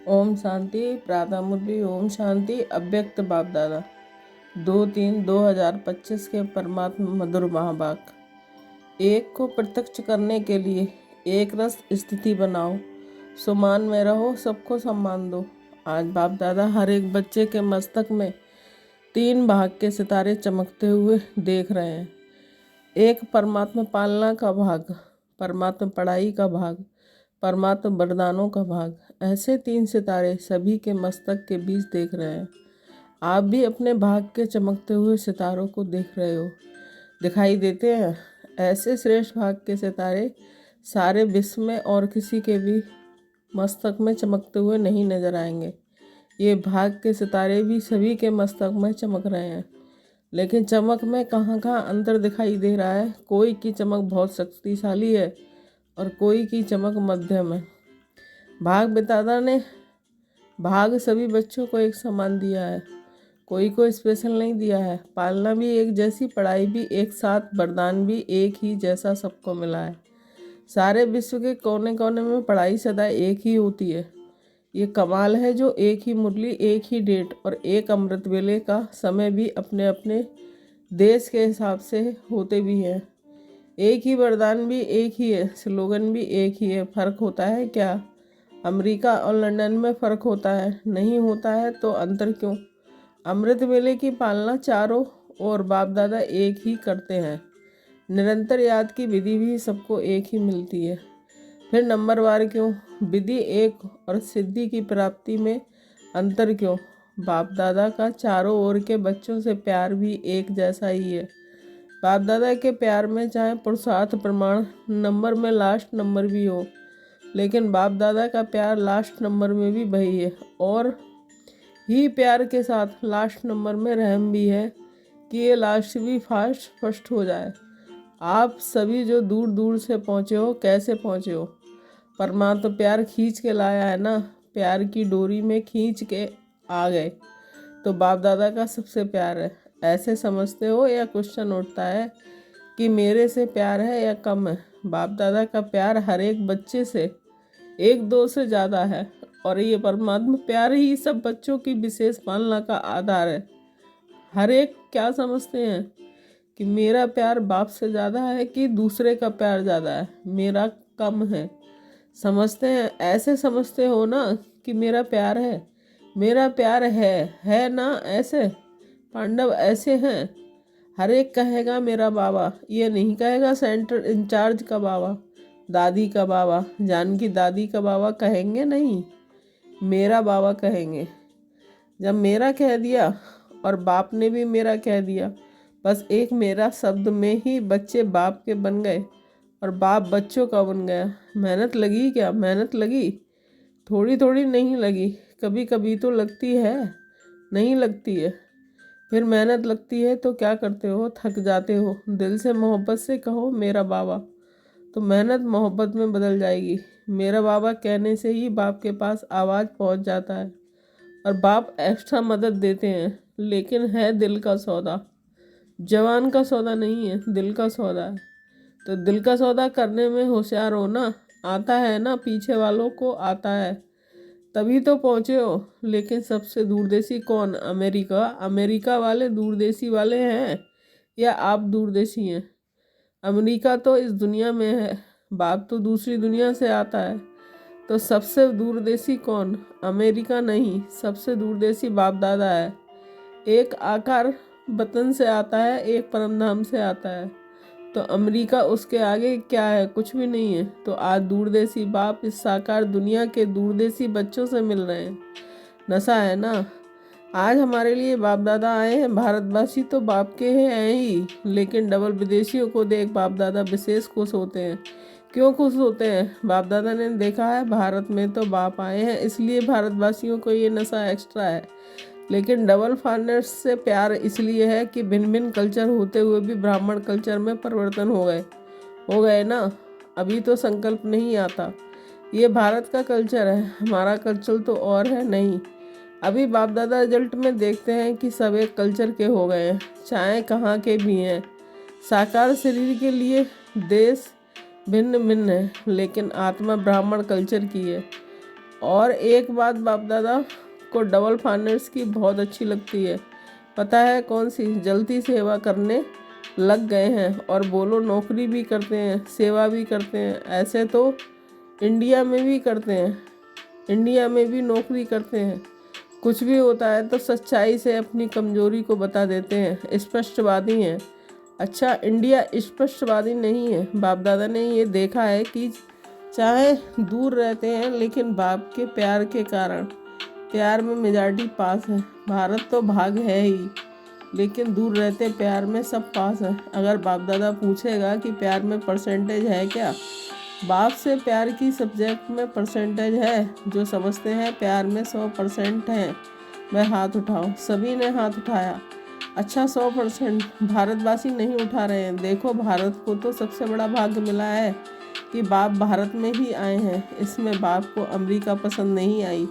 ओम शांति। प्रातः मुरली। ओम शांति। अव्यक्त बाप दादा 2-3-2025 के परमात्मा मधुर महावाक्य। एक को प्रत्यक्ष करने के लिए एक रस स्थिति बनाओ, सुमान में रहो, सबको सम्मान दो। आज बाप दादा हर एक बच्चे के मस्तक में 3 भाग के सितारे चमकते हुए देख रहे हैं। एक परमात्मा पालना का भाग, परमात्मा पढ़ाई का भाग, परमात्मा वरदानों का भाग। ऐसे 3 सितारे सभी के मस्तक के बीच देख रहे हैं। आप भी अपने भाग के चमकते हुए सितारों को देख रहे हो, दिखाई देते हैं। ऐसे श्रेष्ठ भाग के सितारे सारे विश्व में और किसी के भी मस्तक में चमकते हुए नहीं नजर आएंगे। ये भाग के सितारे भी सभी के मस्तक में चमक रहे हैं, लेकिन चमक में कहाँ कहाँ अंतर दिखाई दे रहा है। कोई की चमक बहुत शक्तिशाली है और कोई की चमक मध्यम है। भाग दादा ने भाग सभी बच्चों को एक समान दिया है, कोई को स्पेशल नहीं दिया है। पालना भी एक जैसी, पढ़ाई भी एक साथ, वरदान भी एक ही जैसा सबको मिला है। सारे विश्व के कोने कोने में पढ़ाई सदा एक ही होती है। ये कमाल है जो एक ही मुरली, एक ही डेट और एक अमृत वेले का समय भी अपने अपने देश के हिसाब से होते भी हैं। एक ही वरदान भी एक ही है, स्लोगन भी एक ही है। फ़र्क होता है क्या? अमेरिका और लंदन में फ़र्क होता है? नहीं होता है तो अंतर क्यों? अमृत वेले की पालना चारों और बाप दादा एक ही करते हैं। निरंतर याद की विधि भी सबको एक ही मिलती है। फिर नंबरवार क्यों? विधि एक और सिद्धि की प्राप्ति में अंतर क्यों? बाप दादा का चारों ओर के बच्चों से प्यार भी एक जैसा ही है। बाप दादा के प्यार में चाहे पुरुषार्थ प्रमाण नंबर में लास्ट नंबर भी हो, लेकिन बाप दादा का प्यार लास्ट नंबर में भी वही है। और ही प्यार के साथ लास्ट नंबर में रहम भी है कि ये लास्ट भी फर्स्ट हो जाए। आप सभी जो दूर दूर से पहुँचे हो, कैसे पहुँचे हो? परमात्मा प्यार खींच के लाया है ना, प्यार की डोरी में खींच के आ गए तो बाप दादा का सबसे प्यार है। ऐसे समझते हो या क्वेश्चन उठता है कि मेरे से प्यार है या कम है? बाप दादा का प्यार हर एक बच्चे से 1-2 से ज़्यादा है और ये परमात्मा प्यार ही सब बच्चों की विशेष पालना का आधार है। हर एक क्या समझते हैं कि मेरा प्यार बाप से ज़्यादा है कि दूसरे का प्यार ज़्यादा है, मेरा कम है। समझते हैं, ऐसे समझते हो ना कि मेरा प्यार है, मेरा प्यार है ना। ऐसे पांडव ऐसे हैं। हर एक कहेगा मेरा बाबा, ये नहीं कहेगा सेंटर इंचार्ज का बाबा, दादी का बाबा, जानकी दादी का बाबा कहेंगे नहीं, मेरा बाबा कहेंगे। जब मेरा कह दिया और बाप ने भी मेरा कह दिया, बस एक मेरा शब्द में ही बच्चे बाप के बन गए और बाप बच्चों का बन गया। मेहनत लगी क्या? मेहनत लगी? थोड़ी थोड़ी नहीं लगी, कभी कभी तो लगती है, नहीं लगती है। फिर मेहनत लगती है तो क्या करते हो? थक जाते हो। दिल से मोहब्बत से कहो मेरा बाबा, तो मेहनत मोहब्बत में बदल जाएगी। मेरा बाबा कहने से ही बाप के पास आवाज़ पहुंच जाता है और बाप एक्स्ट्रा मदद देते हैं। लेकिन है दिल का सौदा, जवान का सौदा नहीं है, दिल का सौदा है। तो दिल का सौदा करने में होशियार हो ना। आता है ना, पीछे वालों को आता है, तभी तो पहुँचे हो। लेकिन सबसे दूरदेशी कौन? अमेरिका। अमेरिका वाले दूरदेशी वाले हैं या आप दूरदेशी हैं? अमेरिका तो इस दुनिया में है, बाप तो दूसरी दुनिया से आता है। तो सबसे दूरदेशी कौन? अमेरिका नहीं, सबसे दूरदेशी बाप दादा है। एक आकार वतन से आता है, एक परमधाम से आता है। तो अमेरिका उसके आगे क्या है? कुछ भी नहीं है। तो आज दूरदेशी बाप इस साकार दुनिया के दूरदेशी बच्चों से मिल रहे हैं। नशा है ना। आज हमारे लिए बाप दादा आए हैं, भारतवासी तो बाप के हैं ही, लेकिन डबल विदेशियों को देख बाप दादा विशेष खुश होते हैं। क्यों खुश होते हैं? बाप दादा ने देखा है भारत में तो बाप आए हैं, इसलिए भारतवासियों को ये नशा एक्स्ट्रा है। लेकिन डबल फॉरेनर्स से प्यार इसलिए है कि भिन्न भिन्न कल्चर होते हुए भी ब्राह्मण कल्चर में परिवर्तन हो गए ना। अभी तो संकल्प नहीं आता। ये भारत का कल्चर है, हमारा कल्चर तो और है नहीं। अभी बाप दादा रिजल्ट में देखते हैं कि सब एक कल्चर के हो गए हैं, चाहे कहाँ के भी हैं। साकार शरीर के लिए देश भिन्न भिन्न है, लेकिन आत्मा ब्राह्मण कल्चर की है। और एक बात बाप दादा को डबल फाइनेंस की बहुत अच्छी लगती है, पता है कौन सी? जल्दी सेवा करने लग गए हैं और बोलो नौकरी भी करते हैं, सेवा भी करते हैं। ऐसे तो इंडिया में भी करते हैं, इंडिया में भी नौकरी करते हैं। कुछ भी होता है तो सच्चाई से अपनी कमजोरी को बता देते हैं, स्पष्टवादी हैं। अच्छा, इंडिया स्पष्टवादी नहीं है। बाप दादा ने ये देखा है कि चाहे दूर रहते हैं लेकिन बाप के प्यार के कारण, प्यार में मेजॉरिटी पास है। भारत तो भाग है ही, लेकिन दूर रहते प्यार में सब पास है। अगर बाप दादा पूछेगा कि प्यार में परसेंटेज है क्या, बाप से प्यार की सब्जेक्ट में परसेंटेज है, जो समझते हैं प्यार में 100% है, वह हाथ उठाओ। सभी ने हाथ उठाया। अच्छा, 100% भारतवासी नहीं उठा रहे हैं। देखो, भारत को तो सबसे बड़ा भाग्य मिला है कि बाप भारत में ही आए हैं। इसमें बाप को अमेरिका पसंद नहीं आई,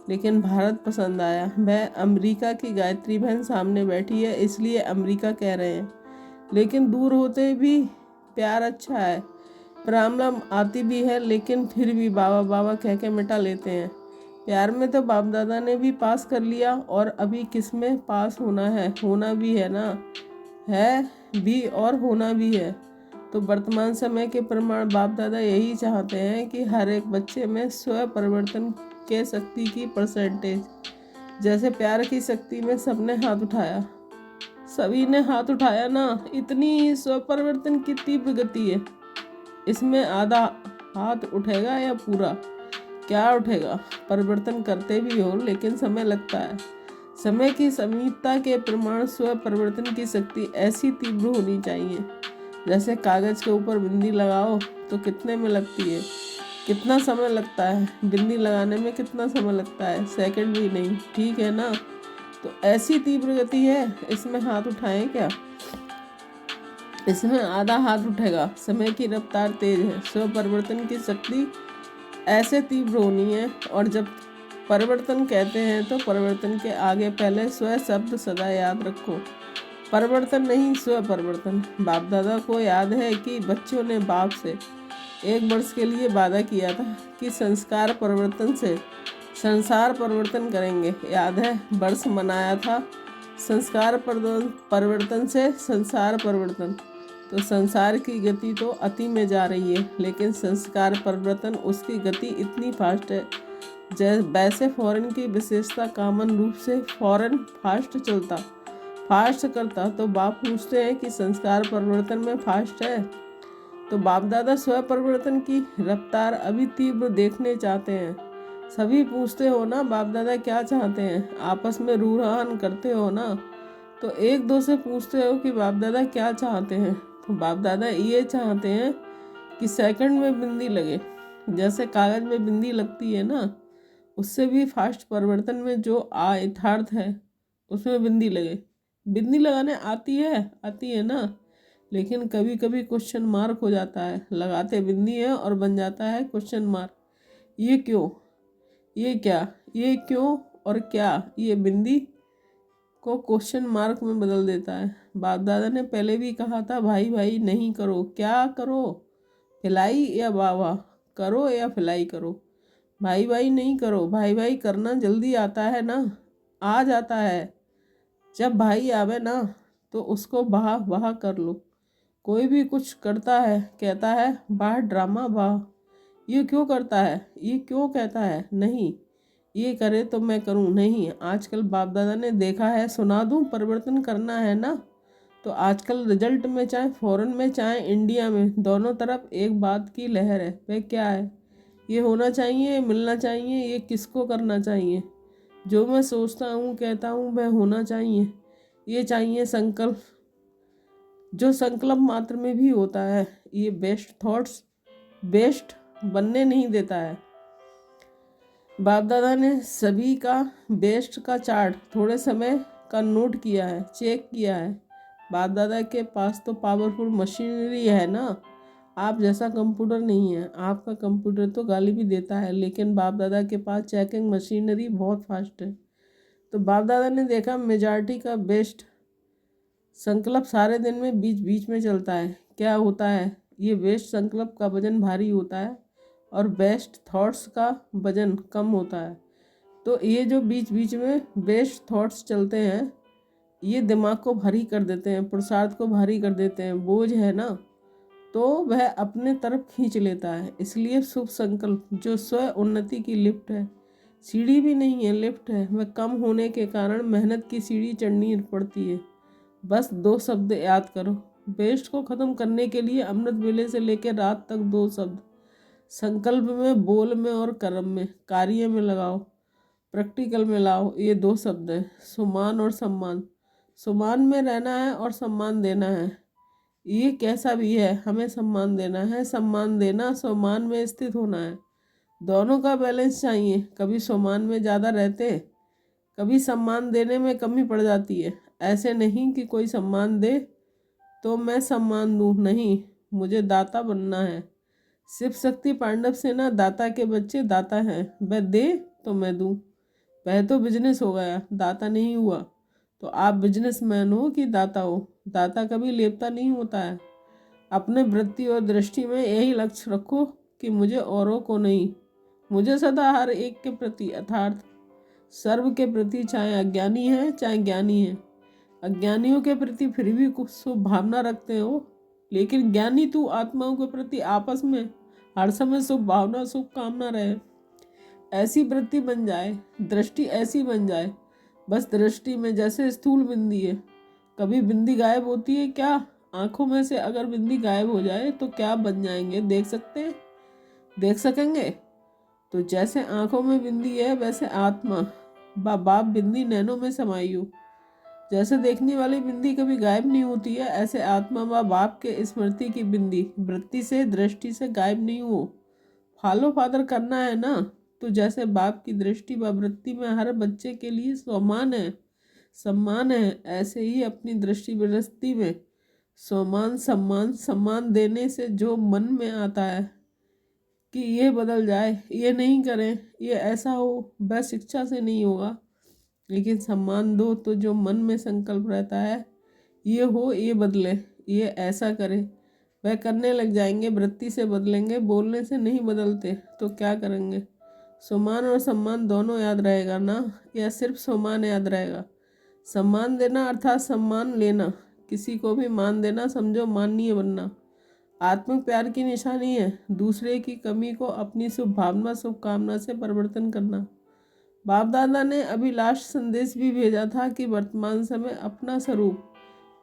लेकिन भारत पसंद आया। वह अमेरिका की गायत्री बहन सामने बैठी है, इसलिए अमेरिका कह रहे हैं। लेकिन दूर होते भी प्यार अच्छा है। प्रॉब्लम आती भी है, लेकिन फिर भी बाबा बाबा कह के मिटा लेते हैं। प्यार में तो बाप दादा ने भी पास कर लिया, और अभी किस में पास होना है? होना भी है ना, है भी और होना भी है। तो वर्तमान समय के प्रमाण बाप दादा यही चाहते हैं कि हर एक बच्चे में स्व परिवर्तन के शक्ति की परसेंटेज, जैसे प्यार की शक्ति में सबने हाथ उठाया, सभी ने हाथ उठाया ना, इतनी स्व परिवर्तन की तीव्र गति है। इसमें आधा हाथ उठेगा या पूरा? क्या उठेगा? परिवर्तन करते भी हो, लेकिन समय लगता है। समय की समीपता के प्रमाण स्व परिवर्तन की शक्ति ऐसी तीव्र होनी चाहिए, जैसे कागज के ऊपर बिंदी लगाओ तो कितने में लगती है? कितना समय लगता है बिंदी लगाने में? कितना समय लगता है? सेकंड भी नहीं, ठीक है ना? तो ऐसी तीव्र गति है। इसमें हाथ उठाएं क्या? इसमें आधा हाथ उठेगा। समय की रफ्तार तेज है, स्व परिवर्तन की शक्ति ऐसे तीव्र होनी है। और जब परिवर्तन कहते हैं तो परिवर्तन के आगे पहले स्व शब्द सदा याद रखो। परिवर्तन नहीं, स्व परिवर्तन। बाप दादा को याद है कि बच्चों ने बाप से 1 वर्ष के लिए वादा किया था कि संस्कार परिवर्तन से संसार परिवर्तन करेंगे। याद है, वर्ष मनाया था संस्कार परिवर्तन से संसार परिवर्तन। तो संसार की गति तो अति में जा रही है, लेकिन संस्कार परिवर्तन उसकी गति इतनी फास्ट है। वैसे फॉरेन की विशेषता कॉमन रूप से फॉरेन फास्ट करता। तो बाप पूछते हैं कि संस्कार परिवर्तन में फास्ट है। तो बाप दादा स्व परिवर्तन की रफ्तार अभी तीव्र देखने चाहते हैं। सभी पूछते हो ना बाप दादा क्या चाहते हैं, आपस में रूहान करते हो ना, तो एक दो से पूछते हो कि बाप दादा क्या चाहते हैं। तो बाप दादा ये चाहते हैं कि सेकंड में बिंदी लगे, जैसे कागज में बिंदी लगती है ना, उससे भी फास्ट परिवर्तन में जो यथार्थ है उसमें बिंदी लगे। बिंदी लगाने आती है ना, लेकिन कभी कभी क्वेश्चन मार्क हो जाता है। लगाते बिंदी है और बन जाता है क्वेश्चन मार्क। ये क्यों, ये क्या, ये क्यों और क्या, ये बिंदी को क्वेश्चन मार्क में बदल देता है। बाप दादा ने पहले भी कहा था, भाई भाई नहीं करो। क्या करो? फिलाई या वाह करो या फिलाई करो? भाई भाई नहीं करो। भाई भाई करना जल्दी आता है ना, आ जाता है। जब भाई आवे ना तो उसको वाह कर लो। कोई भी कुछ करता है कहता है वाह ड्रामा वाह। ये क्यों करता है? ये क्यों कहता है नहीं? ये करे तो मैं करूं नहीं। आजकल बाप दादा ने देखा है, सुना दूं, परिवर्तन करना है ना, तो आजकल रिजल्ट में चाहे फॉरेन में चाहे इंडिया में, दोनों तरफ एक बात की लहर है। वह क्या है? ये होना चाहिए, मिलना चाहिए। ये किसको करना चाहिए? जो मैं सोचता हूँ कहता हूँ वह होना चाहिए। ये चाहिए संकल्प, जो संकल्प मात्र में भी होता है। ये बेस्ट थॉट्स बेस्ट बनने नहीं देता है। बाप दादा ने सभी का बेस्ट का चार्ट थोड़े समय का नोट किया है, चेक किया है। बाप दादा के पास तो पावरफुल मशीनरी है ना, आप जैसा कंप्यूटर नहीं है। आपका कंप्यूटर तो गाली भी देता है, लेकिन बाप दादा के पास चेकिंग मशीनरी बहुत फास्ट है। तो बाप दादा ने देखा मेजॉरिटी का बेस्ट संकल्प सारे दिन में बीच बीच में चलता है। क्या होता है? ये बेस्ट संकल्प का वजन भारी होता है और बेस्ट थॉट्स का वजन कम होता है। तो ये जो बीच बीच में बेस्ट थॉट्स चलते हैं, ये दिमाग को भारी कर देते हैं, पुरुषार्थ को भारी कर देते हैं, बोझ है ना, तो वह अपने तरफ खींच लेता है। इसलिए शुभ संकल्प जो स्व उन्नति की लिफ्ट है, सीढ़ी भी नहीं है लिफ्ट है, वह कम होने के कारण मेहनत की सीढ़ी चढ़नी पड़ती है। बस 2 शब्द याद करो। बेस्ट को ख़त्म करने के लिए अमृत वेले से लेकर रात तक 2 शब्द संकल्प में, बोल में और कर्म में, कार्य में लगाओ, प्रैक्टिकल में लाओ। ये 2 शब्द हैं, सुमान और सम्मान। सुमान में रहना है और सम्मान देना है। ये कैसा भी है, हमें सम्मान देना है। सम्मान देना, सम्मान में स्थित होना है। दोनों का बैलेंस चाहिए। कभी सम्मान में ज़्यादा रहते, कभी सम्मान देने में कमी पड़ जाती है। ऐसे नहीं कि कोई सम्मान दे तो मैं सम्मान दूँ, नहीं, मुझे दाता बनना है। शिव शक्ति पांडव सेना दाता के बच्चे दाता हैं। वह दे तो मैं दूँ। वह तो बिजनेस हो गया, दाता नहीं हुआ। तो आप बिजनेसमैन हो कि दाता हो? दाता कभी लेपता नहीं होता है। अपने वृत्ति और दृष्टि में यही लक्ष्य रखो कि मुझे औरों को नहीं, मुझे सदा हर एक के प्रति, अर्थात सर्व के प्रति, चाहे अज्ञानी है चाहे ज्ञानी है। अज्ञानियों के प्रति फिर भी कुछ शुभ भावना रखते हो, लेकिन ज्ञानी तू आत्माओं के प्रति आपस में हर समय शुभ भावना, शुभ कामना रहे। ऐसी वृत्ति बन जाए, दृष्टि ऐसी बन जाए। बस दृष्टि में जैसे स्थूल बिंदी है, कभी बिंदी गायब होती है क्या? आंखों में से अगर बिंदी गायब हो जाए तो क्या बन जाएंगे? देख सकते हैं? देख सकेंगे? तो जैसे आंखों में बिंदी है, वैसे आत्मा बाप बिंदी नैनों में समाई हो। जैसे देखने वाली बिंदी कभी गायब नहीं होती है, ऐसे आत्मा बाप के स्मृति की बिंदी वृत्ति से, दृष्टि से गायब नहीं हो। फॉलो फादर करना है ना, तो जैसे बाप की दृष्टि व वृत्ति में हर बच्चे के लिए समान है, सम्मान है, ऐसे ही अपनी दृष्टि वृत्ति में समान, सम्मान, सम्मान देने से जो मन में आता है कि ये बदल जाए, ये नहीं करें, ये ऐसा हो, वह शिक्षा से नहीं होगा। लेकिन सम्मान दो तो जो मन में संकल्प रहता है, ये हो, ये बदले, ये ऐसा करे, वह करने लग जाएंगे। वृत्ति से बदलेंगे, बोलने से नहीं बदलते तो क्या करेंगे? सम्मान और सम्मान दोनों याद रहेगा ना, या सिर्फ सम्मान याद रहेगा? सम्मान देना अर्थात सम्मान लेना, किसी को भी मान देना समझो माननीय बनना। आत्मिक प्यार की निशानी है दूसरे की कमी को अपनी शुभ भावना, शुभकामना से परिवर्तन करना। बाप दादा ने अभी लास्ट संदेश भी भेजा था कि वर्तमान समय अपना स्वरूप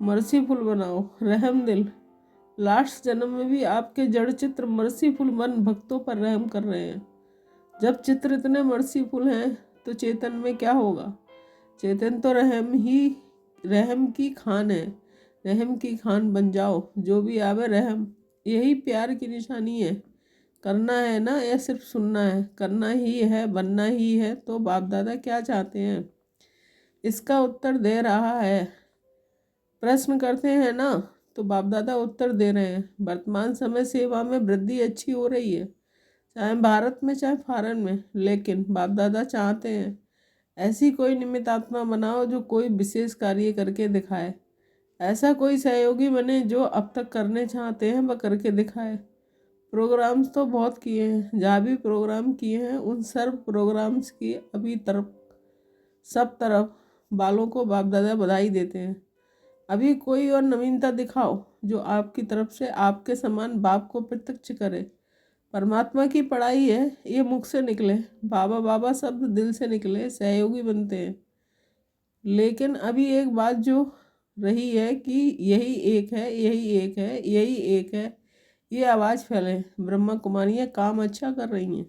मर्सीफुल बनाओ, रहम दिल। लास्ट जन्म में भी आपके जड़ चित्र मर्सीफुल मन भक्तों पर रहम कर रहे हैं। जब चित्र इतने मर्सीफुल हैं तो चेतन में क्या होगा? चेतन तो रहम की खान है। रहम की खान बन जाओ, जो भी आवे रहम। यही प्यार की निशानी है। करना है ना, या सिर्फ सुनना है? करना ही है, बनना ही है। तो बाप दादा क्या चाहते हैं, इसका उत्तर दे रहा है। प्रश्न करते हैं ना, तो बाप दादा उत्तर दे रहे हैं। वर्तमान समय सेवा में वृद्धि अच्छी हो रही है, चाहे भारत में चाहे फॉरेन में। लेकिन बाप दादा चाहते हैं ऐसी कोई निमित्त आत्मा बनाओ जो कोई विशेष कार्य करके दिखाए। ऐसा कोई सहयोगी बने जो अब तक करने चाहते हैं वह करके दिखाए। प्रोग्राम्स तो बहुत किए हैं, जहाँ भी प्रोग्राम किए हैं उन सर्व प्रोग्राम्स की अभी सब तरफ बालों को बाप दादा बधाई देते हैं। अभी कोई और नवीनता दिखाओ जो आपकी तरफ से आपके समान बाप को प्रत्यक्ष करे। परमात्मा की पढ़ाई है, ये मुख से निकले, बाबा बाबा शब्द दिल से निकले, सहयोगी बनते हैं। लेकिन अभी एक बात जो रही है कि यही एक है, यही एक है, यही एक है, ये आवाज़ फैले। ब्रह्मा कुमारियाँ काम अच्छा कर रही हैं,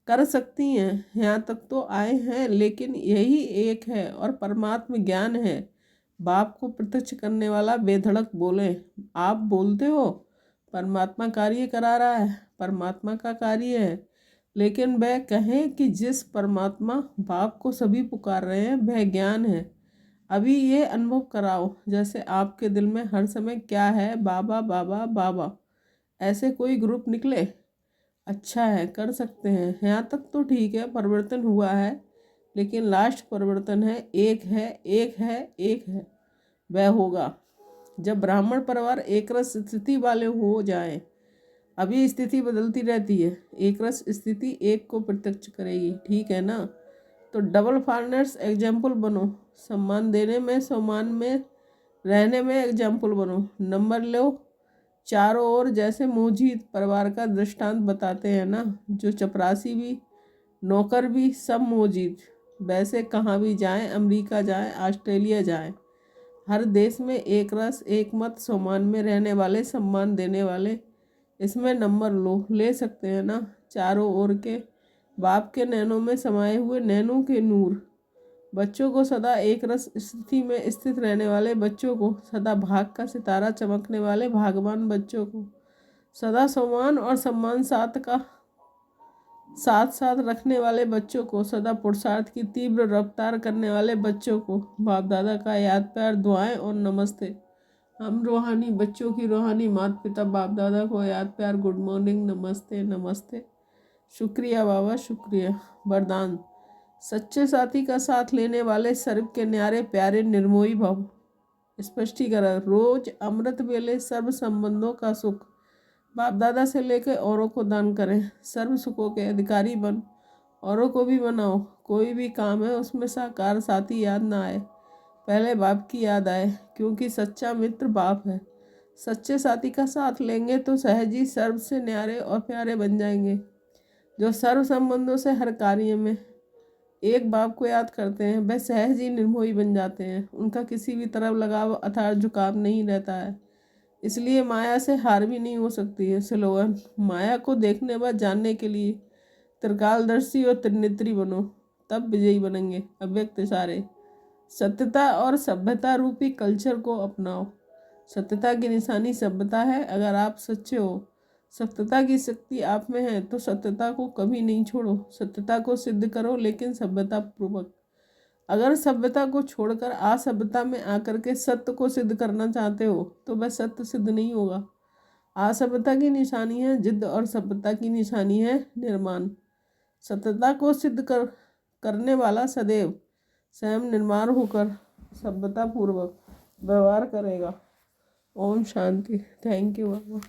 कर सकती हैं, यहाँ तक तो आए हैं। लेकिन यही एक है और परमात्मा ज्ञान है। बाप को प्रत्यक्ष करने वाला बेधड़क बोले। आप बोलते हो परमात्मा कार्य करा रहा है, परमात्मा का कार्य है। लेकिन वह कहें कि जिस परमात्मा बाप को सभी पुकार रहे हैं वह ज्ञान है। अभी ये अनुभव कराओ जैसे आपके दिल में हर समय क्या है, बाबा बाबा बाबा। ऐसे कोई ग्रुप निकले, अच्छा है, कर सकते हैं। यहाँ तक तो ठीक है, परिवर्तन हुआ है। लेकिन लास्ट परिवर्तन है, एक है, एक है, एक है। वह होगा जब ब्राह्मण परिवार एक रस स्थिति वाले हो जाएं। अब ये स्थिति बदलती रहती है। एक रस स्थिति एक को प्रत्यक्ष करेगी, ठीक है ना। तो डबल फार्नर्स एग्जाम्पल बनो, सम्मान देने में, सम्मान में रहने में एग्जाम्पल बनो। नंबर लो चारों ओर, जैसे मोहजीत परिवार का दृष्टांत बताते हैं ना, जो चपरासी भी नौकर भी सब मोहजीत। वैसे कहाँ भी जाएं, अमेरिका जाएं, ऑस्ट्रेलिया जाएं, हर देश में एक रस एक मत, सम्मान में रहने वाले, सम्मान देने वाले। इसमें नंबर ले सकते हैं ना। चारों ओर के बाप के नैनों में समाये हुए नैनों के नूर, बच्चों को सदा एक रस स्थिति में स्थित रहने वाले बच्चों को, सदा भाग का सितारा चमकने वाले भागवान बच्चों को, सदा सम्मान और सम्मान साथ साथ रखने वाले बच्चों को, सदा पुरुषार्थ की तीव्र रफ्तार करने वाले बच्चों को बाप दादा का याद प्यार, दुआएं और नमस्ते। हम रूहानी बच्चों की रूहानी माता पिता बाप दादा को याद प्यार, गुड मॉर्निंग, नमस्ते नमस्ते। शुक्रिया बाबा, शुक्रिया। वरदान, सच्चे साथी का साथ लेने वाले सर्व के न्यारे प्यारे निर्मोही भव। स्पष्टीकरण, रोज अमृत वेले सर्व संबंधों का सुख बाप दादा से लेकर औरों को दान करें। सर्व सुखों के अधिकारी बन, औरों को भी बनाओ। कोई भी काम है उसमें साकार साथी याद ना आए, पहले बाप की याद आए, क्योंकि सच्चा मित्र बाप है। सच्चे साथी का साथ लेंगे तो सहज ही सर्व से न्यारे और प्यारे बन जाएंगे। जो सर्व संबंधों से हर कार्य में एक बाप को याद करते हैं, वह सहज ही निर्मोही बन जाते हैं। उनका किसी भी तरफ लगाव अथार्थ झुकाव नहीं रहता है, इसलिए माया से हार भी नहीं हो सकती है। स्लोगन, माया को देखने व जानने के लिए त्रिकालदर्शी और त्रिनेत्री बनो, तब विजयी बनेंगे। अव्यक्त इशारे, सत्यता और सभ्यता रूपी कल्चर को अपनाओ। सत्यता की निशानी सभ्यता है। अगर आप सच्चे हो, सत्यता की शक्ति आप में है, तो सत्यता को कभी नहीं छोड़ो। सत्यता को सिद्ध करो, लेकिन सभ्यता पूर्वक। अगर सभ्यता को छोड़कर असभ्यता में आकर के सत्य को सिद्ध करना चाहते हो, तो वह सत्य सिद्ध नहीं होगा। असभ्यता की निशानी है जिद्द और सभ्यता की निशानी है निर्माण। सत्यता को सिद्ध करने वाला सदैव स्वयं निर्माण होकर सभ्यता पूर्वक व्यवहार करेगा। ओम शांति। Thank you Baba.